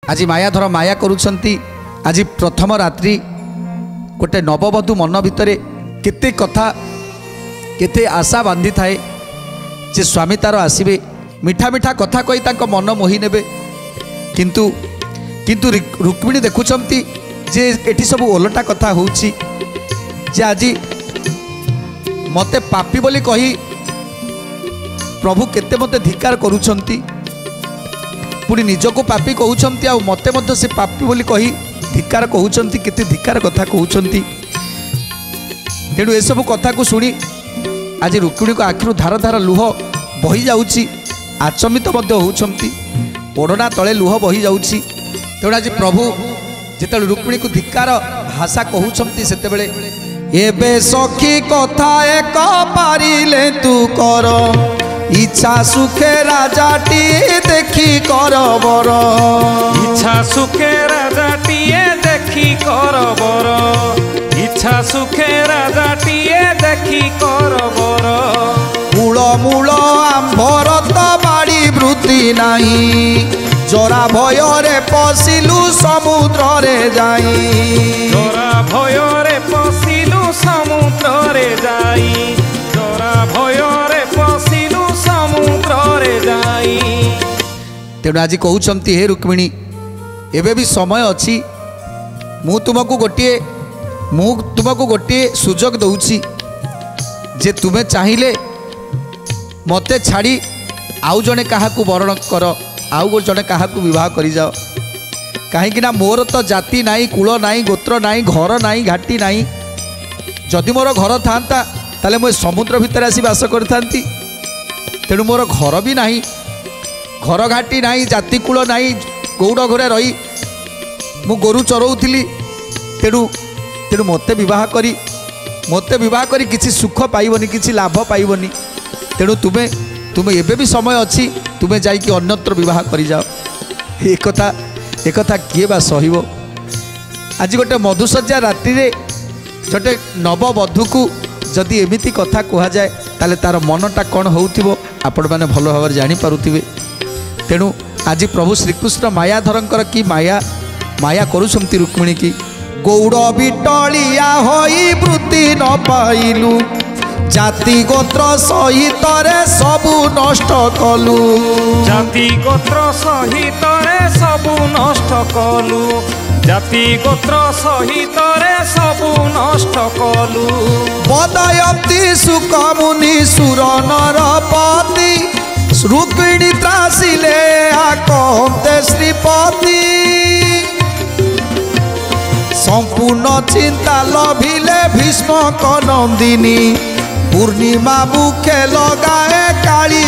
आज माया धर माया करुछंती। आज प्रथम रात्रि गोटे नववधू मन भितर केते कथा केते आशा बांधी थाए जे स्वामी तार आसबे मिठा मिठा कथा कही तांको मन मोहि नेबे। किंतु किंतु रुक्मिणी देखुछंती जे एठी सब ओलटा कथा होउची जे आज मते पापी बोली कही प्रभु केते मते धिकार करुछंती पुणी निजको पापी कहउछंती आ मते मते से पापी बोली कही धिकार कहउछंती केते धिकार कथा कहउछंती। तेणु ए सब कथा को सुनी आज रुक्मिणी को आखिरु धार धार लुह बही जाउची। आचमित मध्य होउछंती ओढ़ना तले लुह बही जाउची। तेणु आज प्रभु जेते रुक्मिणी को धिकार भाषा कहउछंती सेते बेले एबे सखी कथा एक पारिले तू कर इच्छा सुखे राजाटी देखी कर बर। इच्छा सुखे राजाटीए देखी कर बर। इच्छा सुखे राजाटीए देखी कर बर। मूल मूल आंभर तो बाड़ी वृत्ति नहीं जरा भୟରେ पशिलु समुद्र रे जाई। जरा भୟରେ पशिलु समुद्र रे जाई। जरा भୟରେ पशिलु समुद्र रे जाई। तेणु आज कहउछंती हे रुक्मिणी एबे भी समय अछि मु तुमको गोटे सुजोग दउछि जे तुमे चाहिए मते छाड़ी आउ जने काहाकू वरण कर आउ जने काहाकू विवाह करि जाओ। कहीं ना मोर तो जाति नाई कूल नाई गोत्र नाई घर नाई घाटी नाई। जदि मोर घर था ताले मु समुद्र भितर आसी बास करथांती। तेणु मोर घर भी नाही घर घाटी नाई जाति कूल नाई गौड़ घरे रही मु गोरु चरौली। तेणु तेणु मते विवाह करी किसी सुख पाइबनी किसी लाभ पाइबनी। तेणु तुम्हें तुम्हें एबे भी समय अच्छी तुम्हें जाइकी अन्यत्र विवाह करि जाओ। एक कथा किए बा सहिबो। आज गोटे मधुसज्जा रात्रि रे गोटे नववधू को जदि एमिति कथा कहा जाए ताले तार मनटा कौन होउथिबो आपण माने भल भाव जानि पारुथिबे। तेणु आज प्रभु श्रीकृष्ण मायाधरंकर की माया माया करुछंती रुक्मिणी की गौड़ बिटलिया होई वृत्ति न पाइलु जाति गोत्र सहित रे सबु नष्ट कलु। जाति गोत्र सहित रे सबु नष्ट कलु। जाति गोत्र सहित रे सबु नष्ट कलु। बदयती सुख मुनि सुर नरपति रुक्मिणी त्रासिले आकंते श्रीपति। संपूर्ण चिंता लभिले भीष्म नंदिनी पूर्णिमा मुखे लगाए काली